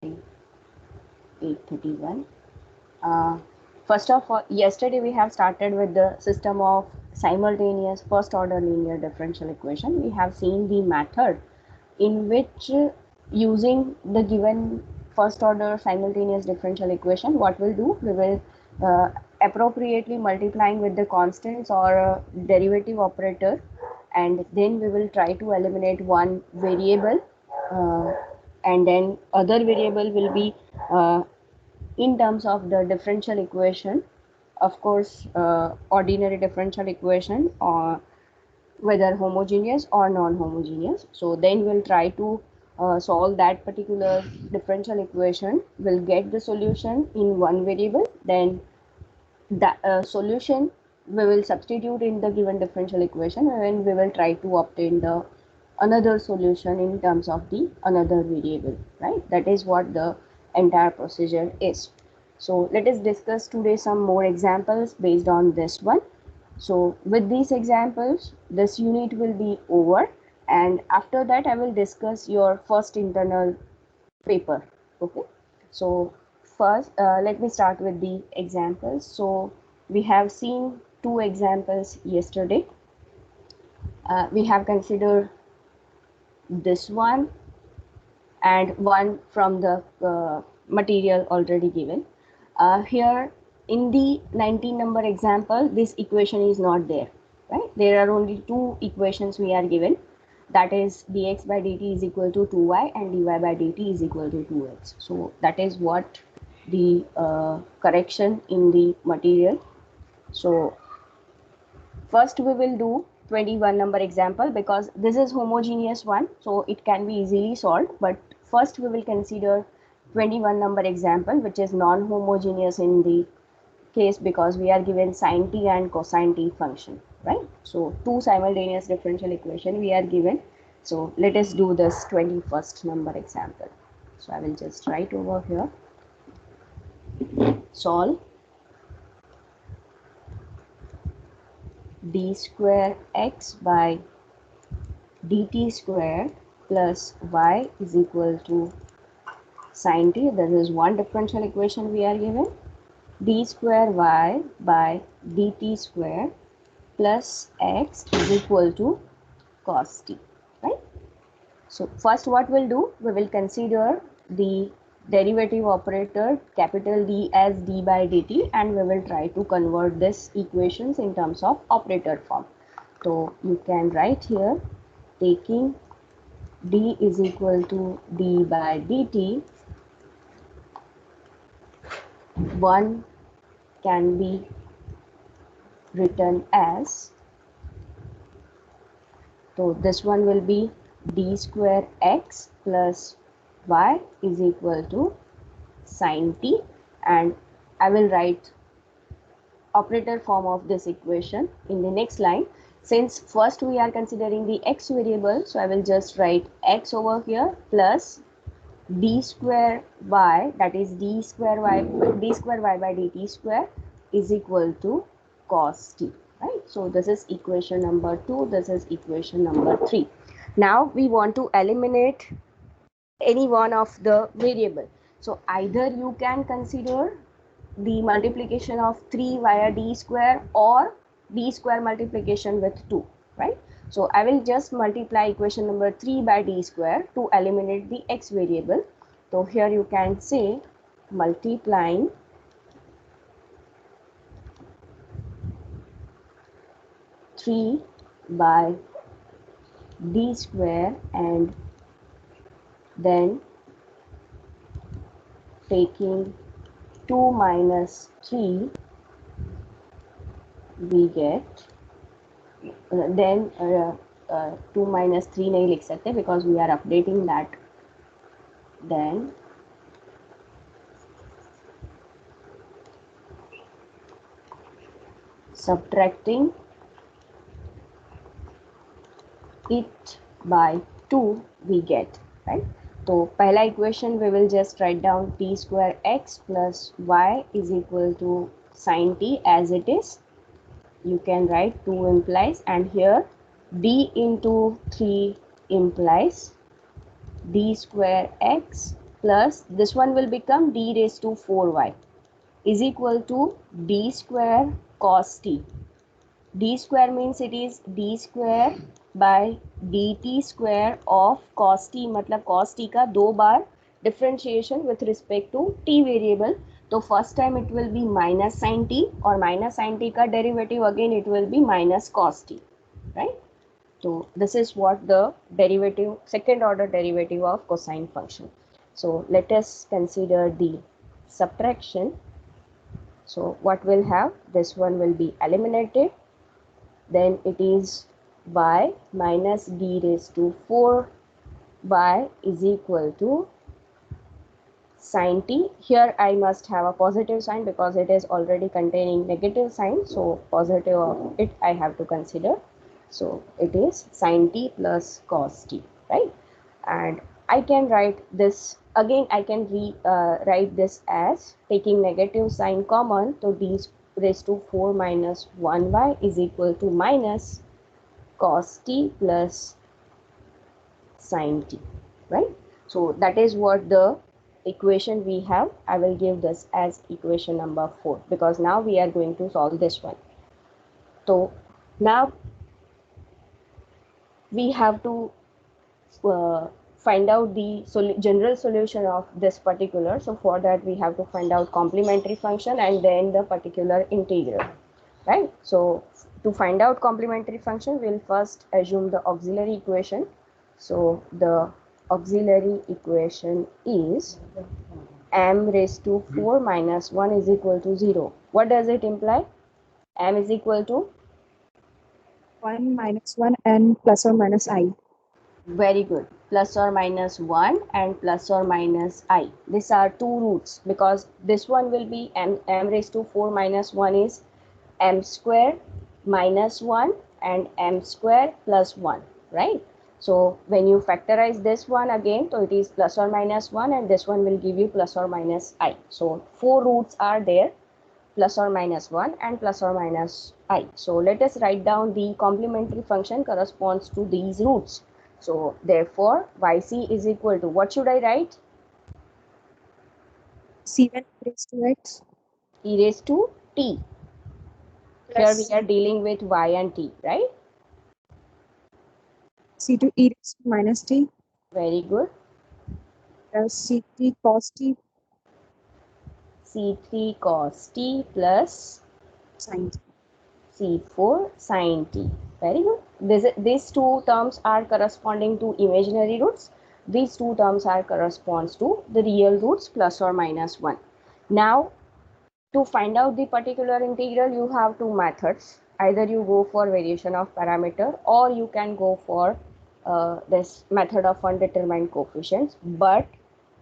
starting 8:31. First of all, yesterday we have started with the system of simultaneous first order linear differential equation. We have seen the method in which using the given first order simultaneous differential equation, what we'll do, we will appropriately multiplying with the constants or derivative operator, and then we will try to eliminate one variable, and then other variable will be in terms of the differential equation, of course, ordinary differential equation, or whether homogeneous or non-homogeneous. So then we'll try to solve that particular differential equation. We'll get the solution in one variable, then the solution we will substitute in the given differential equation, and we will try to obtain the another solution in terms of the another variable, right? That is what the entire procedure is. So let us discuss today some more examples based on this one. So with these examples, this unit will be over, and after that I will discuss your first internal paper. Okay, so first let me start with the examples. So we have seen two examples yesterday. We have considered this one and one from the material already given. Here in the 19 number example, this equation is not there, right? There are only two equations we are given, that is dx by dt is equal to 2y and dy by dt is equal to 2x. So that is what the correction in the material. So first we will do 21 number example, because this is homogeneous one, so it can be easily solved. But first we will consider 21 number example, which is non-homogeneous in the case because we are given sine t and cosine t function, right? So two simultaneous differential equation we are given. So let us do this 21st number example. So I will just write over here, solve d square x by dt square plus y is equal to sine t. This is one differential equation we are given. D square y by dt square plus x is equal to cos t, right? So first what we'll do, we will consider the derivative operator capital D as d by dt, and we will try to convert this equations in terms of operator form. So you can write here, taking d is equal to d by dt, one can be written as, so this one will be d square x plus y is equal to sine t, and I will write operator form of this equation in the next line. Since first we are considering the x variable, so I will just write x over here plus d square y, that is d square y by dt square is equal to cos t, right? So this is equation number 2, this is equation number 3. Now we want to eliminate any one of the variable. So either you can consider the multiplication of 3 via d square or d square multiplication with 2, right? So I will just multiply equation number 3 by d square to eliminate the x variable. So here you can say multiplying 3 by d square and then taking 2 minus 3, we get then 2 minus 3 नहीं लिख सकते because we are updating that. Then subtracting it by 2 we get, right? So पहला equation we will just write down t square x plus y is equal to sine t as it is. You can write 2 implies, and here d into 3 implies d square x plus this one will become d raised to 4y is equal to d square cos t. D square means it is d square by dt square of cos t, मतलब cos t का 2 बार differentiation with respect to t variable. तो first time it will be minus sin t और minus sin t का derivative again it will be minus cos t, right? So this is what the derivative, second order derivative of cosine function. So let us consider the subtraction. So what will have, this one will be eliminated, then it is y minus d raised to 4 y is equal to sin t. Here I must have a positive sign because it is already containing negative sign, so positive of it I have to consider. So it is sin t plus cos t, right? And I can write this again, I can write this as taking negative sign common, so d raised to 4 minus 1y is equal to minus cos t plus sin t, right? So that is what the equation we have. I will give this as equation number 4 because now we are going to solve this one. So now we have to find out the general solution of this particular. So for that we have to find out complementary function and then the particular integral, right? So to find out complementary function, we'll first assume the auxiliary equation. So the auxiliary equation is m raised to 4 minus 1 is equal to 0. What does it imply? M is equal to 1 minus 1 and plus or minus I. very good, plus or minus 1 and plus or minus I. These are two roots because this one will be m raised to 4 minus 1 is m square minus 1 and m square plus 1, right? So when you factorize this one again, so it is plus or minus 1 and this one will give you plus or minus I. So four roots are there, plus or minus 1 and plus or minus I. So let us write down the complementary function corresponds to these roots. So therefore yc is equal to, what should I write? C1 raised to x E raised to t. Here we plus are dealing with y and t, right? C2 e raised to minus t Very good. plus C3 cos t C3 cos t plus sin t. C4 sin t. Very good. These two terms are corresponding to imaginary roots. These two terms are corresponds to the real roots plus or minus 1. Now to find out the particular integral, you have two methods. Either you go for variation of parameter or you can go for this method of undetermined coefficients. But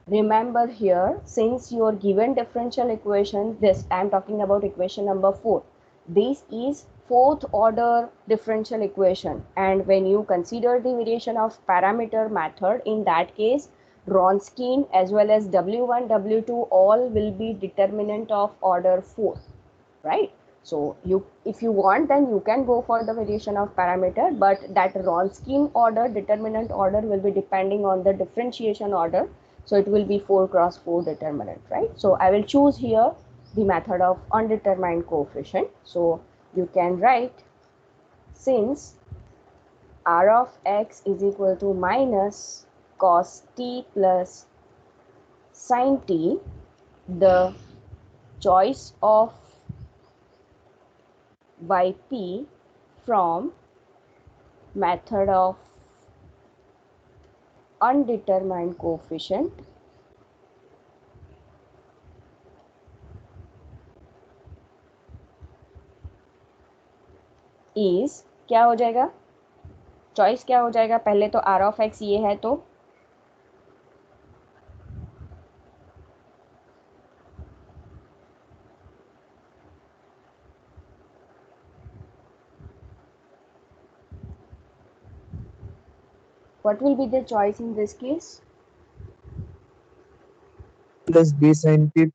remember here, since your given differential equation, this I am talking about equation number 4. This is fourth order differential equation, and when you consider the variation of parameter method, in that case Wronskian as well as W1, W2 all will be determinant of order 4, right? So if you want, then you can go for the variation of parameter, but that Wronskian order, determinant order will be depending on the differentiation order. So it will be 4 cross 4 determinant, right? So I will choose here the method of undetermined coefficient. So you can write, since r of x is equal to minus cos t plus sin t, the choice of yp from method of undetermined coefficient is, क्या हो जाएगा, choice क्या हो जाएगा? पहले तो r of x ये है, तो what will be the choice in this case? plus b sin t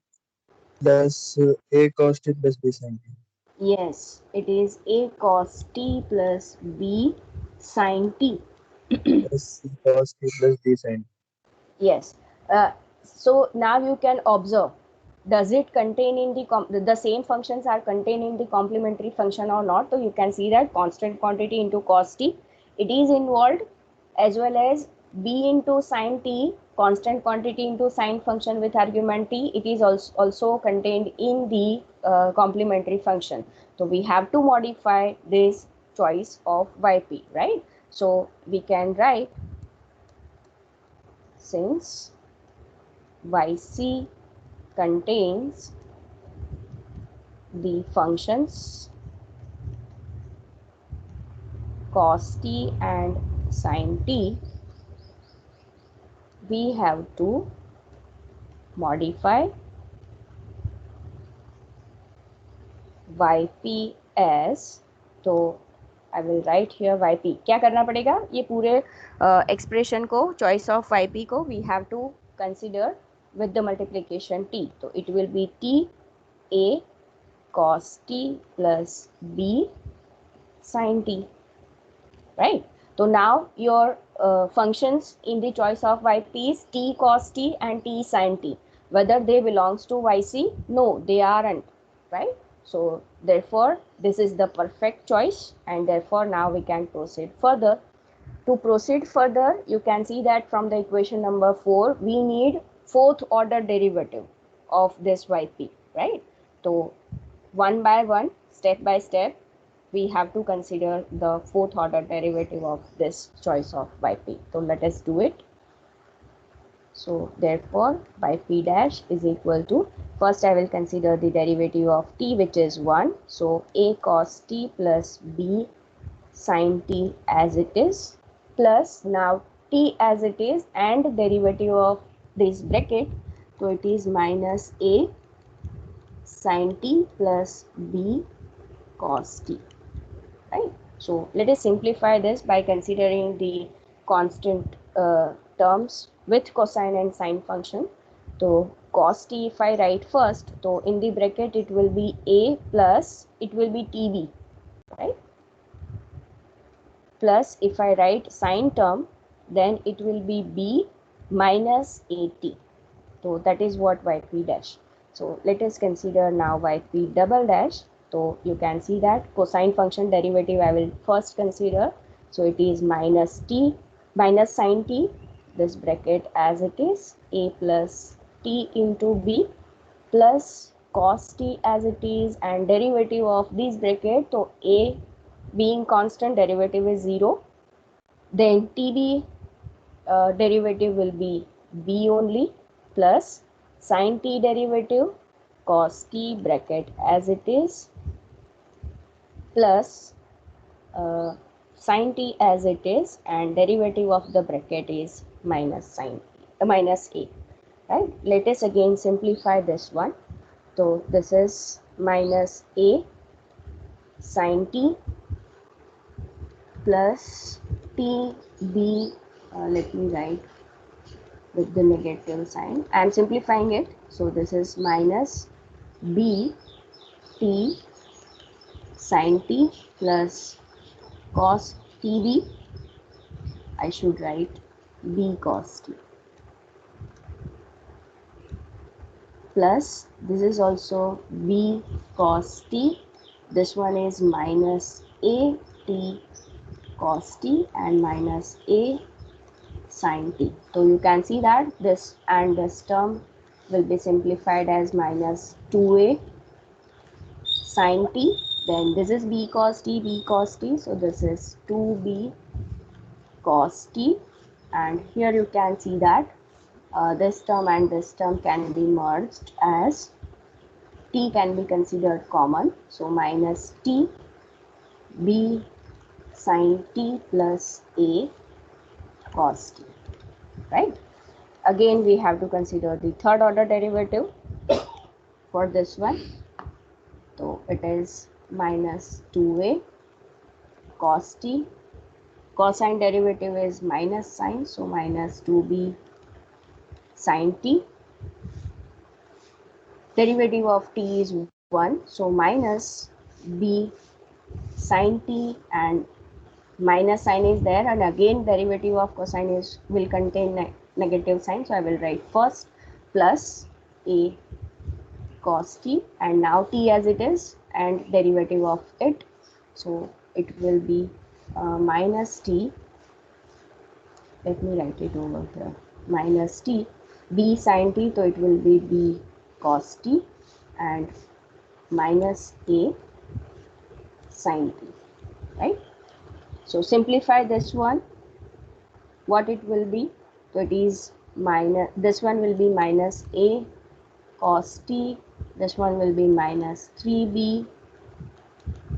plus a cos t plus b sin t. Yes, it is a cos t plus b sin t. Plus c cos t plus d sin t. Yes. So now you can observe, does it contain in the same functions are contained in the complementary function or not. So you can see that constant quantity into cos t, it is involved, as well as b into sin t, constant quantity into sine function with argument t, it is also contained in the complementary function. So we have to modify this choice of yp, right? So we can write, since yc contains the functions cos t and sin t, we have to modify yp as, तो I will write here yp. क्या करना पड़ेगा, ये पूरे expression को, choice of yp को we have to consider with the multiplication t. तो it will be t a cos t plus b sin t, right? So now your functions in the choice of yp is t cos t and t sin t. Whether they belongs to yc? No, they aren't, right? So therefore this is the perfect choice, and therefore now we can proceed further. To proceed further, you can see that from the equation number 4, we need fourth order derivative of this yp, right? So one by one, step by step, we have to consider the fourth order derivative of this choice of yp. So let us do it. So therefore yp dash is equal to, first I will consider the derivative of t, which is 1. So a cos t plus b sin t as it is, plus now t as it is and derivative of this bracket, so it is minus a sin t plus b cos t, right? So let us simplify this by considering the constant terms with cosine and sine function. So cos t, if I write first, so in the bracket it will be a plus, it will be tb, right? Plus if I write sine term, then it will be b minus at. So that is what yp dash. So let us consider now yp double dash. So you can see that cosine function derivative I will first consider. So it is minus t minus sin t, this bracket as it is, a plus t into b plus cos t as it is, and derivative of this bracket, so a being constant, derivative is 0. Then tb derivative will be b only, plus sin t derivative cos t bracket as it is, plus sin t as it is, and derivative of the bracket is minus sin minus a, right? Let us again simplify this one. So this is minus a sin t plus t b, let me write with the negative sign. I am simplifying it. So this is minus b t sin t plus cos tb. I should write b cos t, plus this is also b cos t. This one is minus a t cos t and minus a sin t. So you can see that this and this term will be simplified as minus 2a sin t. Then this is b cos t, so this is 2b cos t, and here you can see that this term and this term can be merged as t can be considered common, so minus t b sin t plus a cos t, right? Again we have to consider the third order derivative for this one. So it is minus 2a cos t, cosine derivative is minus sine, so minus 2b sin t, derivative of t is 1, so minus b sin t, and minus sign is there, and again derivative of cosine is will contain negative sign, so I will write first plus a cos t, and now t as it is and derivative of it, so it will be minus t, let me write it over here, minus t b sin t, so it will be b cos t and minus a sin t, right? So simplify this one, what it will be, so it is minus, this one will be minus a cos t, this one will be minus 3b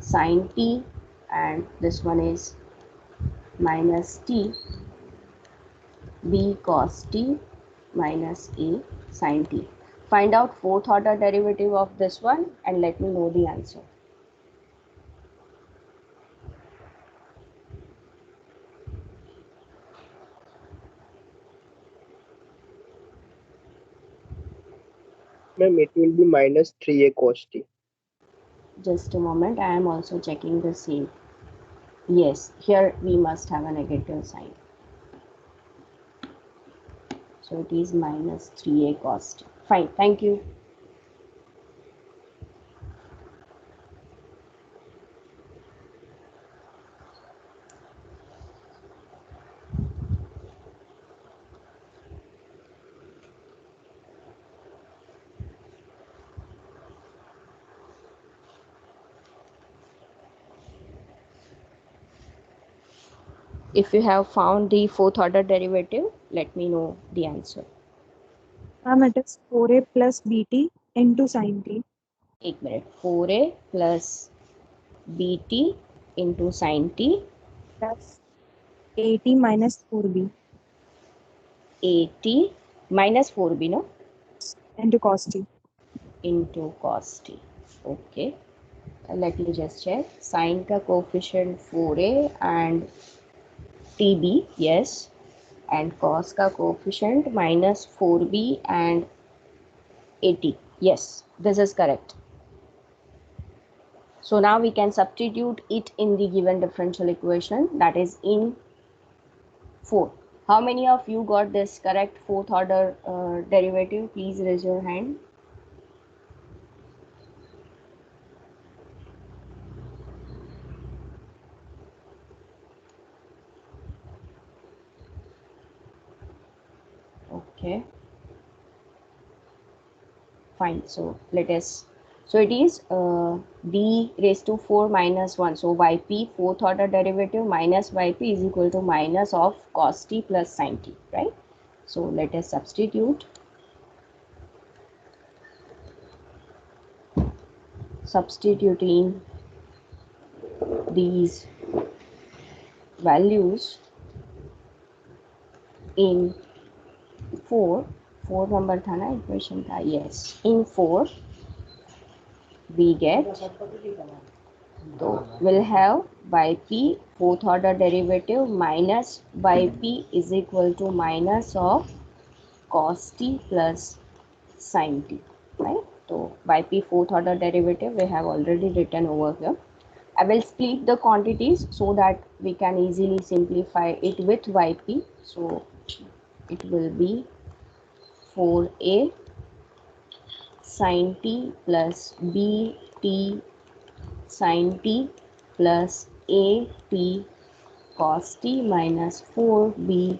sin t, and this one is minus t b cos t minus a sin t. Find out fourth order derivative of this one and let me know the answer. Ma'am, it will be minus 3a cos t. Just a moment, I am also checking the same. Yes, here we must have a negative sign. So it is minus 3a cos t. Fine, thank you. If you have found the fourth order derivative, let me know the answer. It is 4a plus bt into sin t. एक minute, 4a plus bt into sin t Plus at minus 4b at minus 4b, no, into cos t. into cos t. Okay, let me just check. Sin का coefficient 4a and tb, yes, and cos का coefficient minus 4b and 80, yes, this is correct. So now we can substitute it in the given differential equation, that is in 4. How many of you got this correct fourth order derivative? Please raise your hand. Okay, fine. So let us, so it is b raised to 4 minus 1. So yp fourth order derivative minus yp is equal to minus of cos t plus sin t, right? So let us substitute. Substituting these values in 4 number था ना equation का, yes, in 4 we get, so we'll have yp fourth order derivative minus yp is equal to minus of cos t plus sin t, right? So yp fourth order derivative we have already written over here. I will split the quantities so that we can easily simplify it with yp. So it will be 4a sin t plus bt sin t plus at cos t minus 4b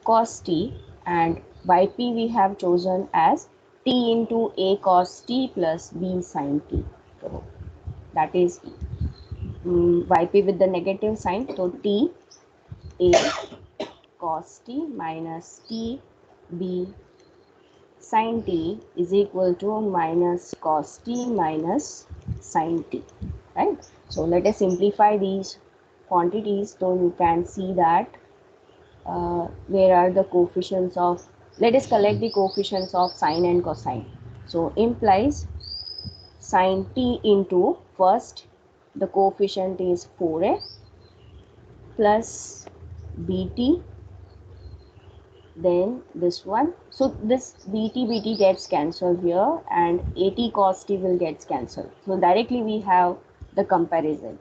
cos t, and yp we have chosen as t into a cos t plus b sin t. So that is yp with the negative sign, so t a cos t minus t b sin t is equal to minus cos t minus sin t, right? So let us simplify these quantities so you can see that where are the coefficients of, let us collect the coefficients of sine and cosine. So implies sin t into, first the coefficient is 4a plus bt, then this one, so this bt gets cancelled here and at cos t will get cancelled, so directly we have the comparison,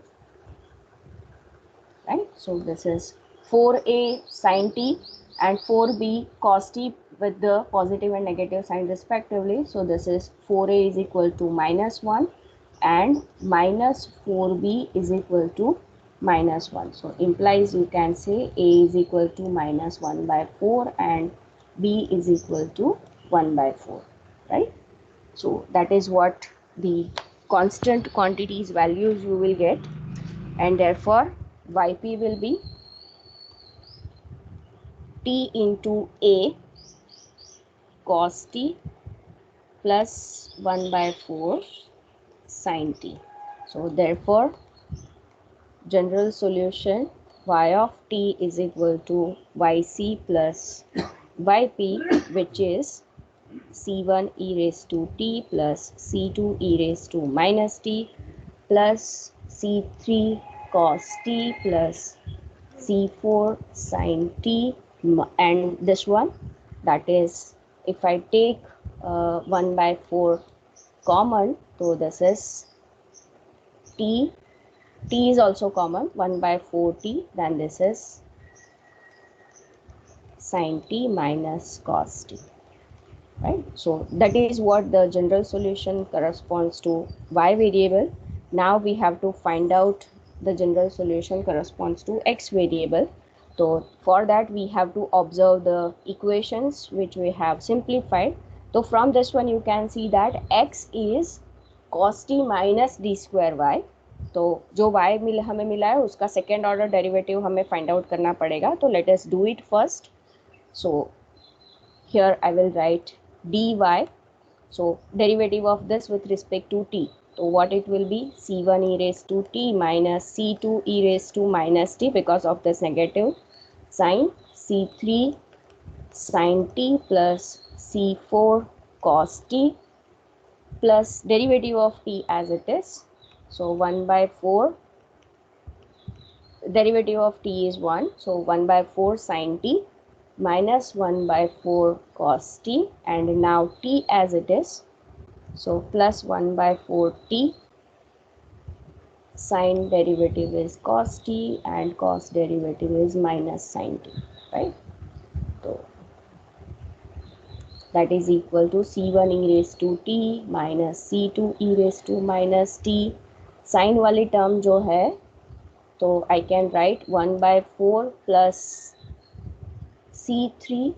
right? So this is 4a sin t and 4b cos t with the positive and negative sign respectively. So this is 4a is equal to -1 and minus 4b is equal to -1. So implies you can say a is equal to -1 by 4 and b is equal to 1 by 4, right? So that is what the constant quantities values you will get, and therefore yp will be t into a cos t plus 1 by 4 sin t. So therefore general solution y of t is equal to yc plus yp, which is c1 e raised to t plus c2 e raised to minus t plus c3 cos t plus c4 sin t, and this one, that is, if I take 1 by 4 common, so this is t is also common, 1 by 4t, then this is sin t minus cos t, right? So that is what the general solution corresponds to y variable. Now we have to find out the general solution corresponds to x variable. So for that we have to observe the equations which we have simplified. So from this one you can see that x is cos t minus d square y. तो जो y हमें मिला है उसका second order derivative हमें find out करना पड़ेगा. तो let us do it first. So here I will write dy. So derivative of this with respect to t. So what it will be? c1 e raised to t minus c2 e raised to minus t because of this negative sign, c3 sin t plus c4 cos t plus derivative of t as it is. So 1 by 4, derivative of t is 1. So 1 by 4 sin t minus 1 by 4 cos t, and now t as it is. So plus 1 by 4t, sin derivative is cos t and cos derivative is minus sin t, right? So that is equal to c1 e raised to t minus c2 e raised to minus t. Sin वाली term जो है, तो I can write 1 by 4 plus c3,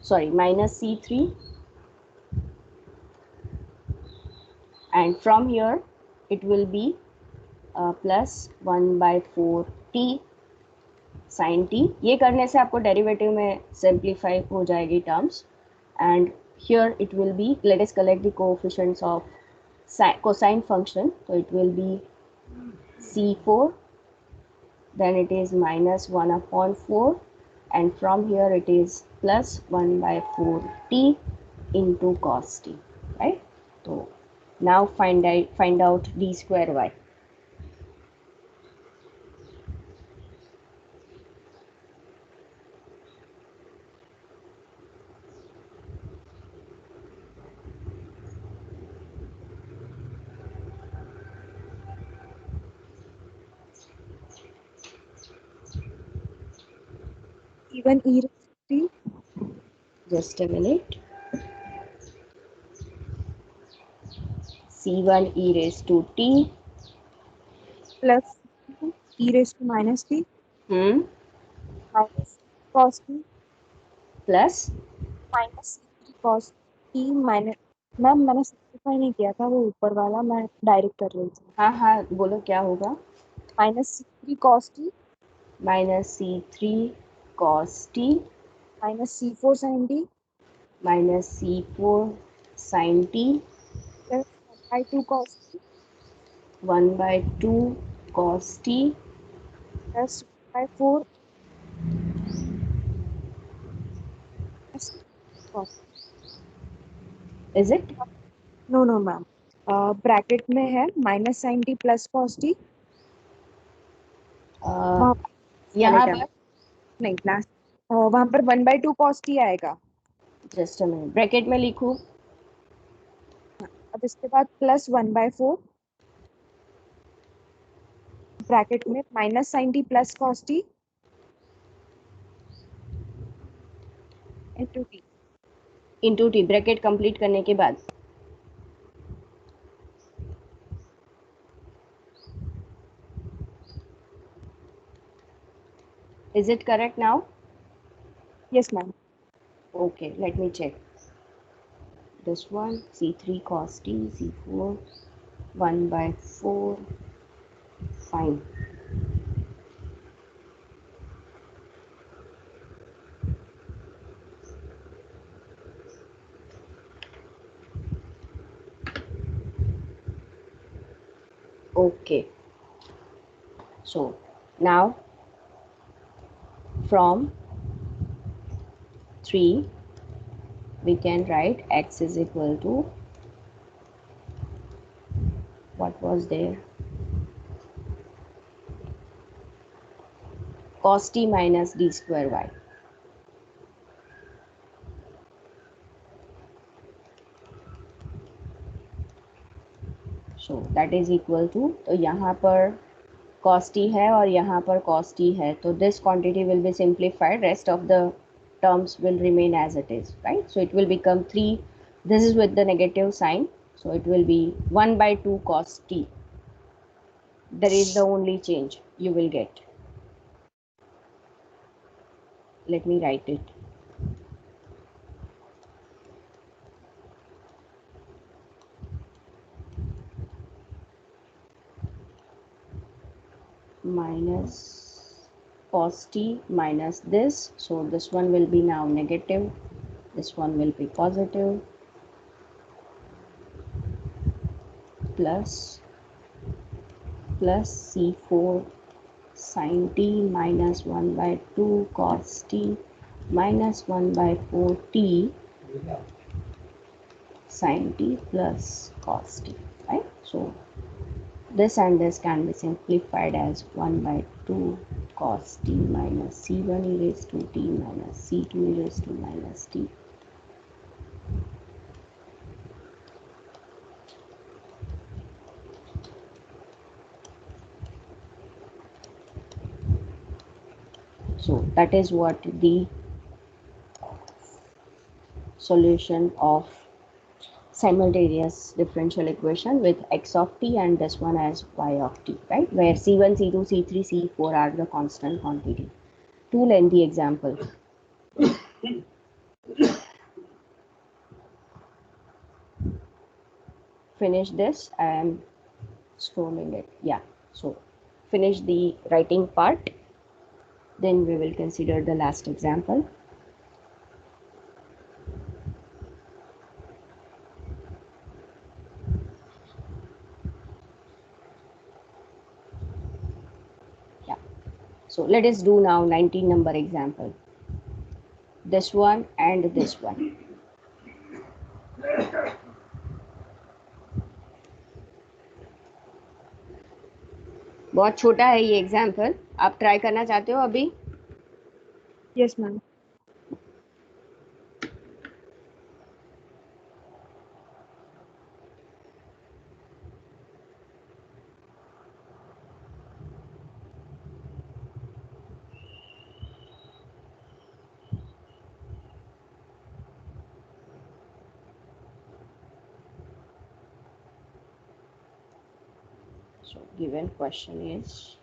sorry, minus c3, and from here it will be plus 1 by 4t sin t. ये करने से आपको derivative में simplify हो जाएगी terms, and here it will be, let us collect the coefficients of cosine function. So it will be c4, then it is minus 1 upon 4, and from here it is plus 1 by 4t into cos t, right? So now find out d square y. c1 e raised to t Just a minute. c1 e raised to t plus c2 e raised to minus t minus cos t plus, minus c3 cos t minus, ma'am मैंने simplify नहीं किया था, वो ऊपर वाला मैं direct कर रही थी. हाँ हाँ बोलो क्या होगा? Minus c3 cos t minus c3 cos t minus c4 sin t minus c4 sin t plus 1 by 2 cos t 1 by 2 cos t plus 1 by 4 cos. is it? No no ma'am, bracket में है minus sine t plus cos t. यहाँ पर नहीं last वहां पर 1 by 2 cos t आएगा. Just a minute, bracket में लिखूं? अब इसके बाद प्लस 1 by 4 ब्रैकेट में minus sine t plus cos t into t. Into t, bracket complete करने के बाद. Is it correct now? Yes, ma'am. Okay, let me check. This one, C3 cos t, C4, 1 by 4, fine. Okay, so now from 3 we can write x is equal to, what was there, cos t minus d square y. So that is equal to, तो यहाँ पर cos t है और यहाँ पर cos t है, तो this quantity will be simplified, rest of the terms will remain as it is, right? So it will become 3, this is with the negative sign, so it will be 1 by 2 cos t. There is the only change you will get. Let me write it. Minus cos t minus this, so this one will be now negative, this one will be positive, plus c4 sin t minus 1 by 2 cos t minus 1 by 4 t sin t plus cos t, right? So this and this can be simplified as 1 by 2 cos t minus c1 e raised to t minus c2 e raised to minus t. So that is what the solution of simultaneous differential equation with x of t and this one as y of t, right? Where c1, c2, c3, c4 are the constant quantity. Too lengthy example. Finish this. I am scrolling it. Yeah. So finish the writing part. Then we will consider the last example. Yeah. So let us do now 19 number example. This one and this one. बहुत छोटा है ये example, आप try करना चाहते हो अभी? Yes, ma'am. So given question is,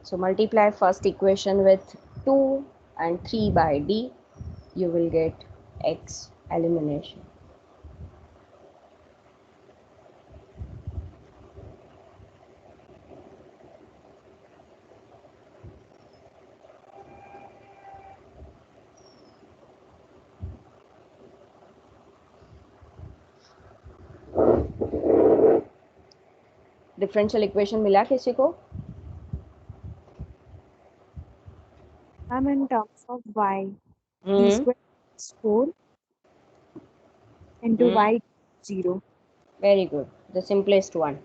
so multiply first equation with 2 and 3 by d, you will get X elimination. Differential equation मिला किसी को? Ma'am in terms of y t square is 4 into y 0. Very good. The simplest one.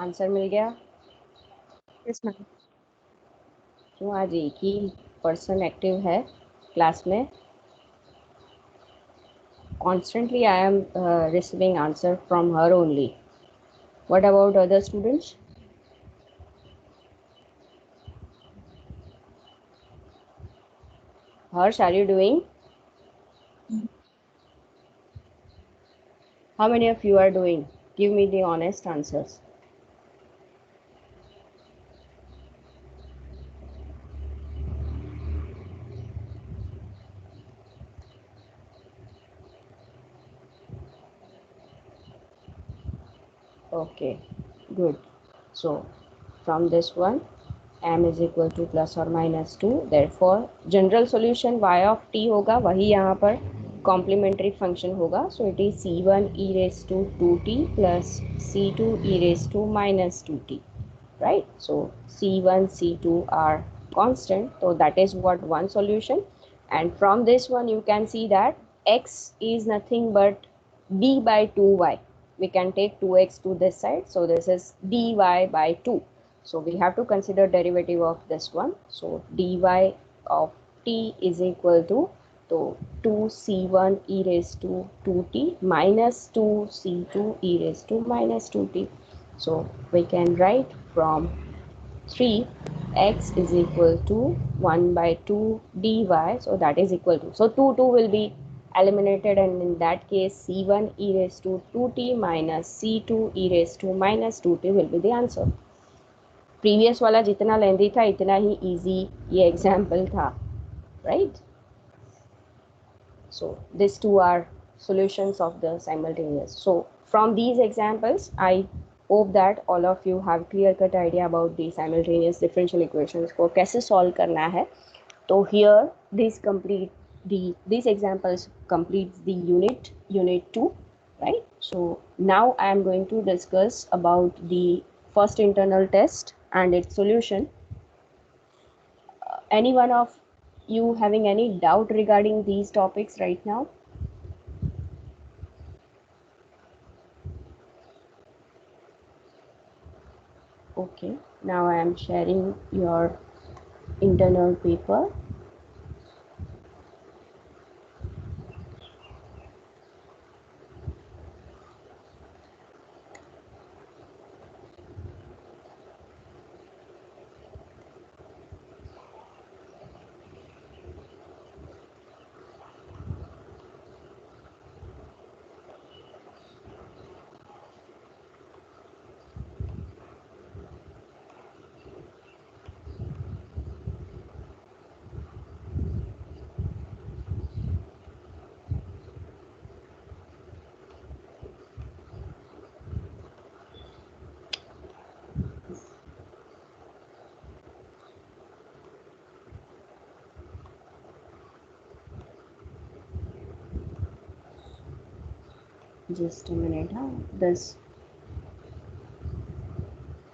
Answer मिल गया? Yes, ma'am. क्यों आज एक ही person active है क्लास में? Constantly I am receiving answer from her only. What about other students? Harsh, are you doing? How many of you are doing? Give me the honest answers. Okay, good. So from this one, m is equal to plus or minus 2. Therefore, general solution y of t होगा, वही यहाँ पर complementary function होगा. So it is c1 e raised to 2t plus c2 e raised to minus 2t. Right? So c1, c2 are constant. So that is what one solution. And from this one, you can see that x is nothing but d by 2y. We can take 2x to this side. So this is dy by 2. So we have to consider derivative of this one. So dy of t is equal to 2c1 e raised to 2t minus 2c2 e raised to minus 2t. So we can write from 3 x is equal to 1 by 2 dy. So that is equal to, so 2 will be eliminated, and in that case c1 e raised to 2t minus c2 e raised to minus 2t will be the answer. Previous वाला जितना लेंदी था इतना ही easy ये example था, right? So these two are solutions of the simultaneous. So from these examples, I hope that all of you have clear-cut idea about the simultaneous differential equations को कैसे solve करना है. So here these examples completes the unit 2, right? So now I am going to discuss about the first internal test and its solution. Any one of you having any doubt regarding these topics right now? Okay, now I am sharing your internal paper. Just a minute, huh? This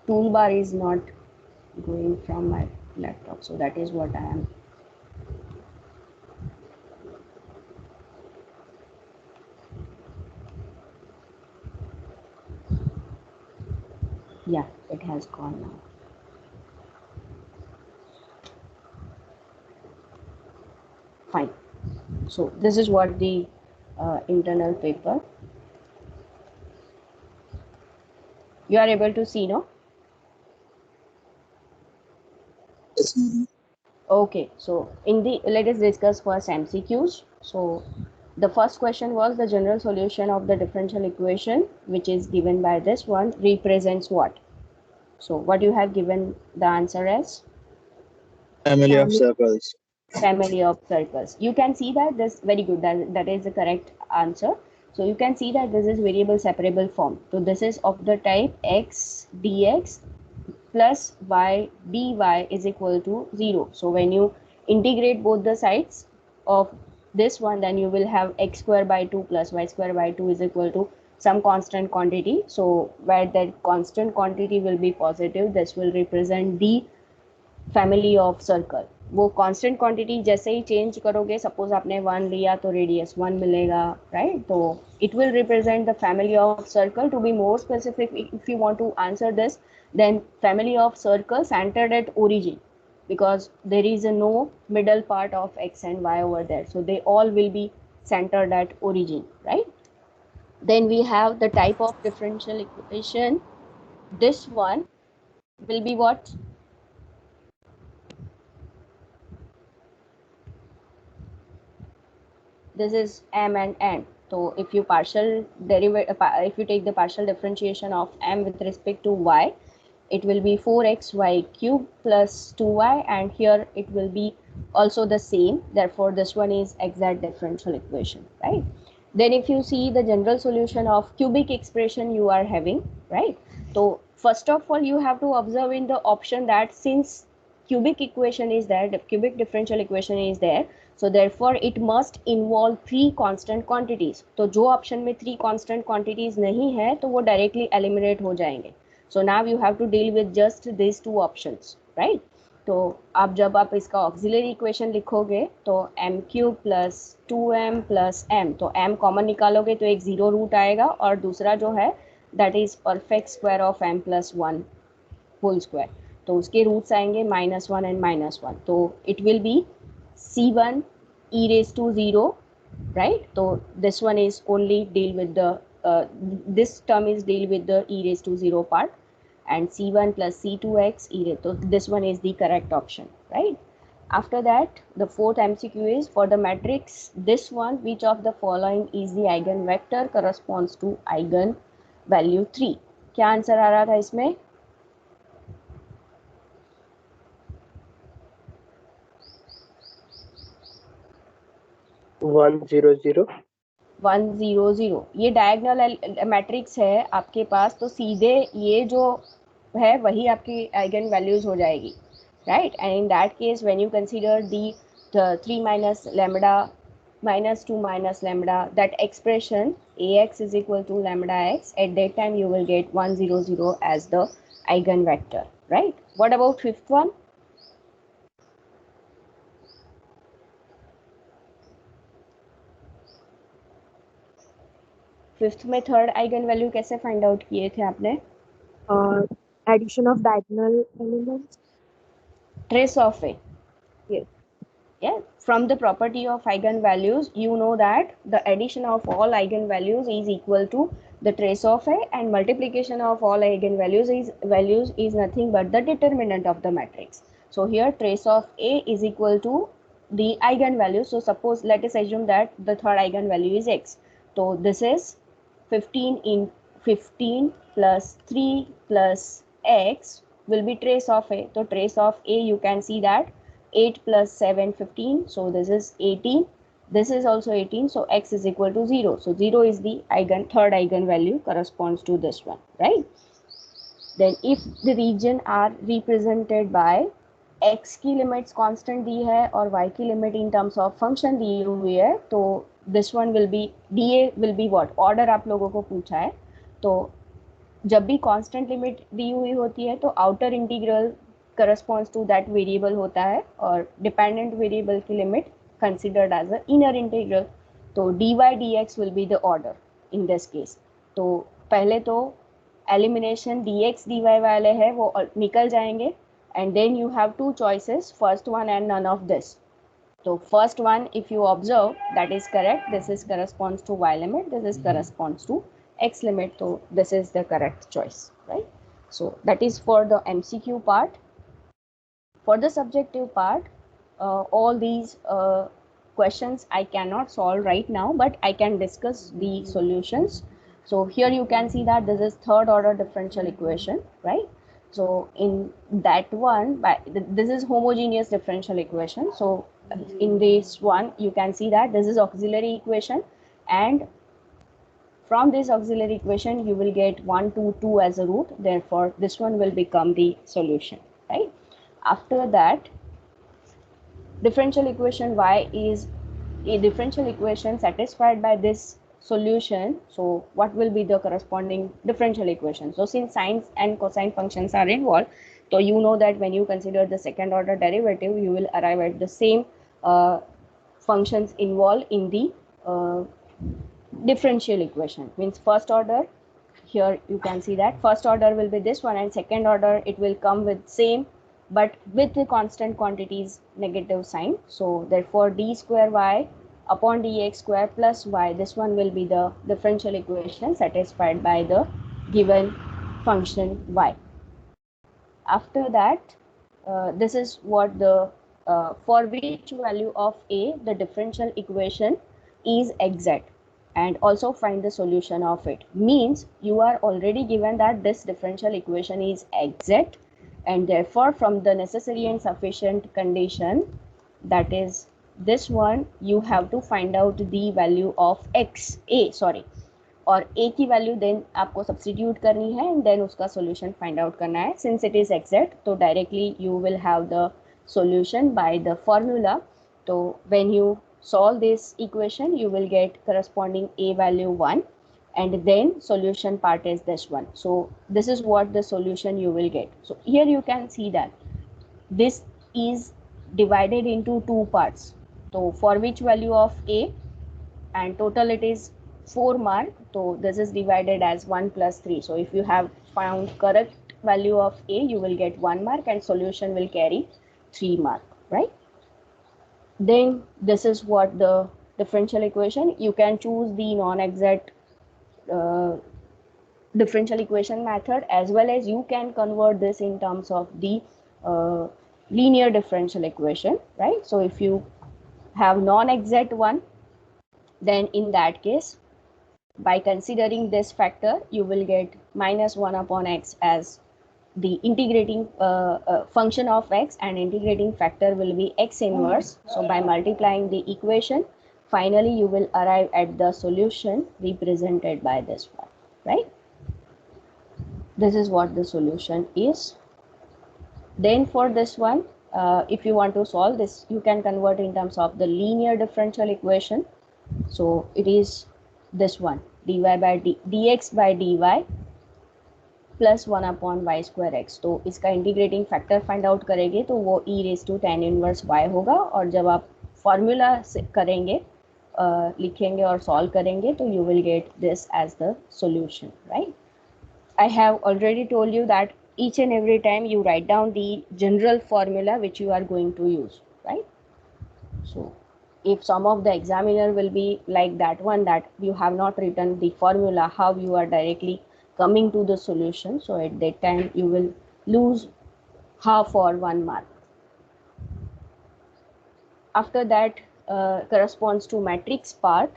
toolbar is not going from my laptop, so that is what I am. Yeah, it has gone now. Fine. So this is what the internal paper. You are able to see, no? Yes, ma'am. Okay, so let us discuss first MCQs. So the first question was the general solution of the differential equation, which is given by this one, represents what? So what you have given the answer as? Family of Family. circles. Family of circles. You can see that this very good, that is the correct answer. So you can see that this is variable separable form. So this is of the type x dx plus y dy is equal to 0. So when you integrate both the sides of this one, then you will have x square by 2 plus y square by 2 is equal to some constant quantity. So where that constant quantity will be positive, this will represent the family of circle. वो constant quantity जैसे ही change करोगे, suppose आपने 1 लिया तो radius 1 मिलेगा, right? तो it will represent the family of circle. To be more specific, if you want to answer this, then family of circles centered at origin, because there is no middle part of x and y over there, so they all will be centered at origin, right? Then we have the type of differential equation. This one will be what? This is m and n. So if you if you take the partial differentiation of m with respect to y, it will be 4xy cube plus 2y, and here it will be also the same. Therefore, this one is exact differential equation, right? Then if you see the general solution of cubic expression you are having, right? So first of all, you have to observe in the option that since cubic equation is there, the cubic differential equation is there, so therefore it must involve 3 constant quantities. तो जो option में 3 constant quantities नहीं है तो वो directly eliminate हो जाएंगे. So now you have to deal with just these two options, right? तो अब जब आप इसका ऑक्सिलरी इक्वेशन लिखोगे तो m cube plus 2m plus m, तो m कॉमन निकालोगे तो एक 0 रूट आएगा, और दूसरा जो है that is perfect square of m plus 1 whole square. तो उसके रूट्स आएंगे -1 एंड -1, तो it will be c1 e raised to 0, right? So this one is only deal with the this term is deal with the e raised to 0 part, and c1 plus c2x e raised. So this one is the correct option, right? After that, the fourth MCQ is for the matrix this one, which of the following is the eigenvector corresponds to eigen value 3. क्या answer आ रहा था इसमें? 100. 100. ये diagonal matrix है आपके पास, तो सीधे ये जो है वही आपकी आइगन वैल्यूज हो जाएगी, right? And in that case when you consider the 3 minus lambda minus 2 minus lambda, that expression ax is equal to lambda x, at that time you will get 100 as the eigenvector, right? What about fifth one? Fifth में third eigen value कैसे find out किए थे आपने? Addition of diagonal elements. Trace of a. Yes. Yeah, from the property of eigenvalues, you know that the addition of all eigenvalues is equal to the trace of a, and multiplication of all eigenvalues is nothing but the determinant of the matrix. So here trace of a is equal to the eigenvalue. So suppose let us assume that the third eigenvalue is x. So this is 15 plus 3 plus x will be trace of a. So trace of a, you can see that 8 plus 7, 15. So this is 18. This is also 18. So x is equal to 0. So 0 is the third eigenvalue corresponds to this one, right? Then if the region are represented by x की limits constant दी है और y की limit in terms of function दी हुई है, तो this one will be dA will be what, order आप लोगों को पूछा है, तो जब भी कांस्टेंट लिमिट दी हुई होती है तो outer integral corresponds to that variable होता है और डिपेंडेंट वेरिएबल की limit considered as a inner integral, तो dy dx will be the order in this case. तो पहले तो एलिमिनेशन dx dy वाले है वो निकल जाएंगे and then you have two choices, first one and none of this. So first one, if you observe, that is correct. This is corresponds to y limit. This is corresponds to x limit. So this is the correct choice, right? So that is for the MCQ part. For the subjective part, all these questions I cannot solve right now, but I can discuss the solutions. So here you can see that this is third order differential equation, right? So in that one, this is homogeneous differential equation. So in this one you can see that this is auxiliary equation, and from this auxiliary equation you will get 1 2 2 as a root, therefore this one will become the solution, right? After that, differential equation y is a differential equation satisfied by this solution. So what will be the corresponding differential equation? So since sines and cosine functions are involved, so you know that when you consider the second order derivative, you will arrive at the same functions involved in the differential equation. Means first order, here you can see that first order will be this one, and second order it will come with same but with the constant quantities negative sign. So therefore d square y upon dx square plus y, this one will be the differential equation satisfied by the given function y. After that, this is what the for which value of a the differential equation is exact, and also find the solution of it. Means you are already given that this differential equation is exact, and therefore from the necessary and sufficient condition, that is this one, you have to find out the value of x a sorry और a की value then आपको substitute करनी है and then उसका solution find out करना है. Since it is exact तो directly you will have the solution by the formula. So when you solve this equation, you will get corresponding a value 1, and then solution part is this one. So this is what the solution you will get. So here you can see that this is divided into two parts. So for which value of a, and total it is 4 mark. So this is divided as 1 plus 3. So if you have found correct value of a, you will get 1 mark and solution will carry 3 mark, right? Then this is what the differential equation. You can choose the non-exact differential equation method, as well as you can convert this in terms of the linear differential equation, right? So if you have non-exact one, then in that case, by considering this factor, you will get minus 1 upon x as the integrating function of x, and integrating factor will be x inverse. So by multiplying the equation, finally you will arrive at the solution represented by this one, right? This is what the solution is. Then for this one, if you want to solve this, you can convert in terms of the linear differential equation. So it is this one, dy by dx by dy plus 1 upon y square x. तो इसका integrating factor find out करेंगे तो वो e raise to tan inverse y होगा, और जब आप formula करेंगे लिखेंगे और सॉल्व करेंगे तो you will get this as the solution, right? I have already told you that each and every time you write down the general formula which you are going to use, right? So if some of the examiner will be like that one, that you have not written the formula, how you are directly coming to the solution, so at that time you will lose half or 1 mark. After that corresponds to matrix part.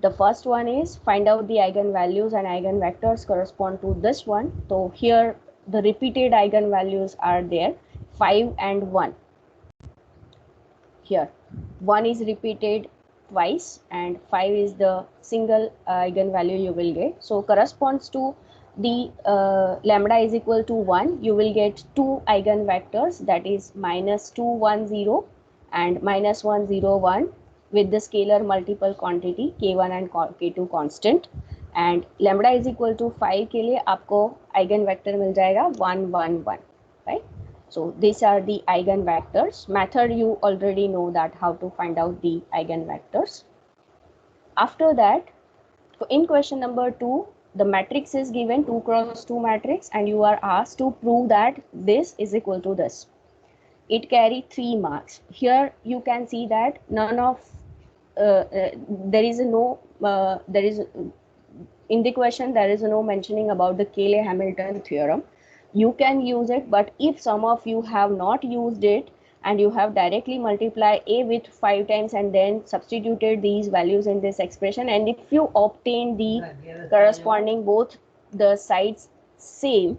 The first one is find out the eigenvalues and eigenvectors correspond to this one. So here the repeated eigenvalues are there, 5 and 1. Here 1 is repeated twice and 5 is the single eigenvalue you will get. So corresponds to the lambda is equal to 1, you will get 2 eigenvectors, that is minus 2 1 0 and minus 1 0 1, with the scalar multiple quantity k1 and k2 constant, and lambda is equal to 5 के लिए आपको eigen vector मिल जाएगा 1 1 1, right? So these are the eigen vectors. Method you already know that how to find out the eigen vectors. After that, in question number 2, the matrix is given 2 cross 2 matrix, and you are asked to prove that this is equal to this. It carry 3 marks. Here you can see that none of there is in the question there is no mentioning about the Cayley-Hamilton theorem. You can use it, but if some of you have not used it and you have directly multiplied a with 5 times and then substituted these values in this expression, and if you obtain the corresponding both the sides same,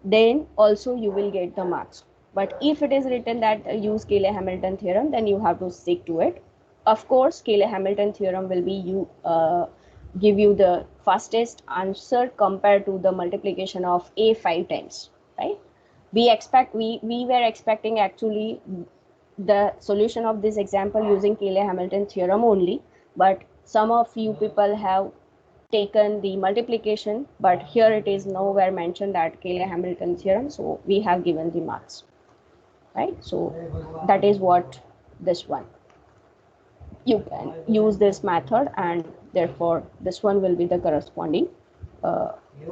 then also you will get the marks. But if it is written that use Cayley-Hamilton theorem, then you have to stick to it. Of course, Cayley-Hamilton theorem will be give you the fastest answer compared to the multiplication of a 5 times, right? We were expecting actually the solution of this example using Cayley-Hamilton theorem only, but some of you people have taken the multiplication, but here it is nowhere mentioned that Cayley-Hamilton theorem, so we have given the marks, right? So that is what this one. You can use this method, and therefore this one will be the corresponding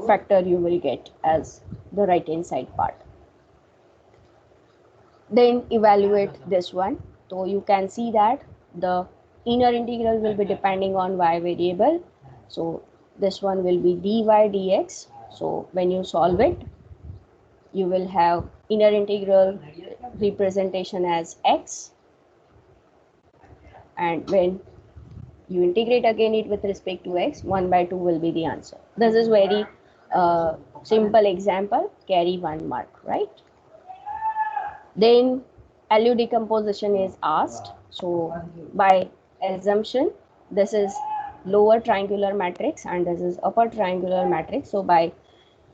factor you will get as the right hand side part. Then evaluate this one. So you can see that the inner integral will be depending on y variable. So this one will be dy dx. So when you solve it, you will have inner integral representation as x, and when you integrate again it with respect to x, 1 by 2 will be the answer. This is very simple example, carry 1 mark, right? Then LU decomposition is asked. So by assumption, this is lower triangular matrix and this is upper triangular matrix. So by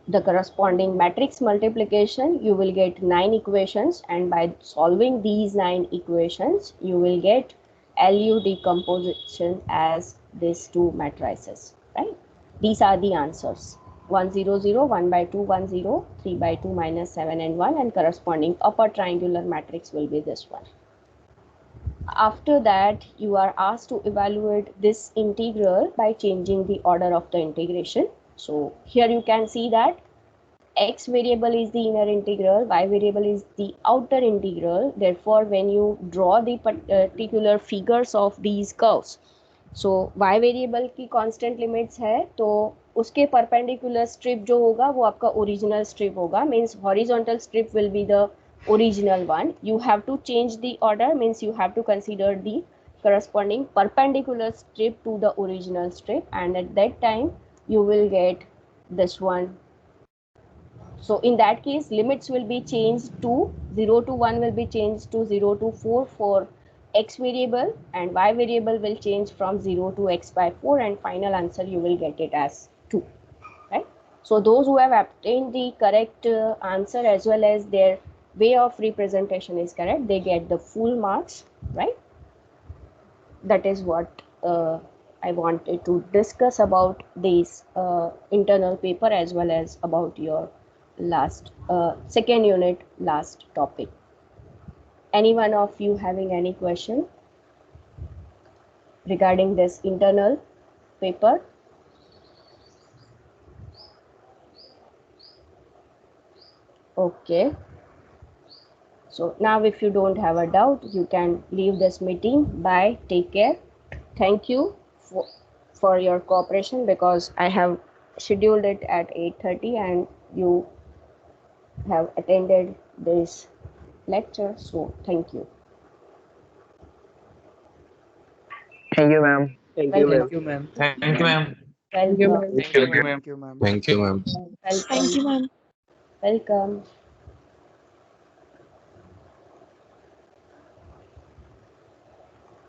the corresponding matrix multiplication, you will get 9 equations, and by solving these 9 equations, you will get LU decomposition as these 2 matrices, right? These are the answers: 1 0 0, 1 by 2 1 0, 3 by 2 minus 7 and 1, and corresponding upper triangular matrix will be this one. After that, you are asked to evaluate this integral by changing the order of the integration. So here you can see that x variable is the inner integral, y variable is the outer integral. Therefore, when you draw the particular figures of these curves, so y variable की constant limits है, तो उसके perpendicular strip जो होगा वो आपका original strip होगा, means horizontal strip will be the original one. You have to change the order, means you have to consider the corresponding perpendicular strip to the original strip, and at that time you will get this one. So in that case, limits will be changed to 0 to 1 will be changed to 0 to 4 for x variable, and y variable will change from 0 to x by 4, and final answer you will get it as 2, right? So those who have obtained the correct answer as well as their way of representation is correct, they get the full marks, right? That is what I wanted to discuss about this internal paper as well as about your last second unit last topic. Any one of you having any question regarding this internal paper? Okay. So now if you don't have a doubt, you can leave this meeting. Bye. Take care. Thank you for your cooperation, because I have scheduled it at 8:30 and you have attended this lecture. So thank you. Thank you, ma'am. Thank you, ma'am. Thank you, ma'am. Thank you, ma'am. Welcome. Thank you, ma'am. Thank you, ma'am. Thank you, ma'am. Thank you, ma'am. Thank you, ma'am. Welcome.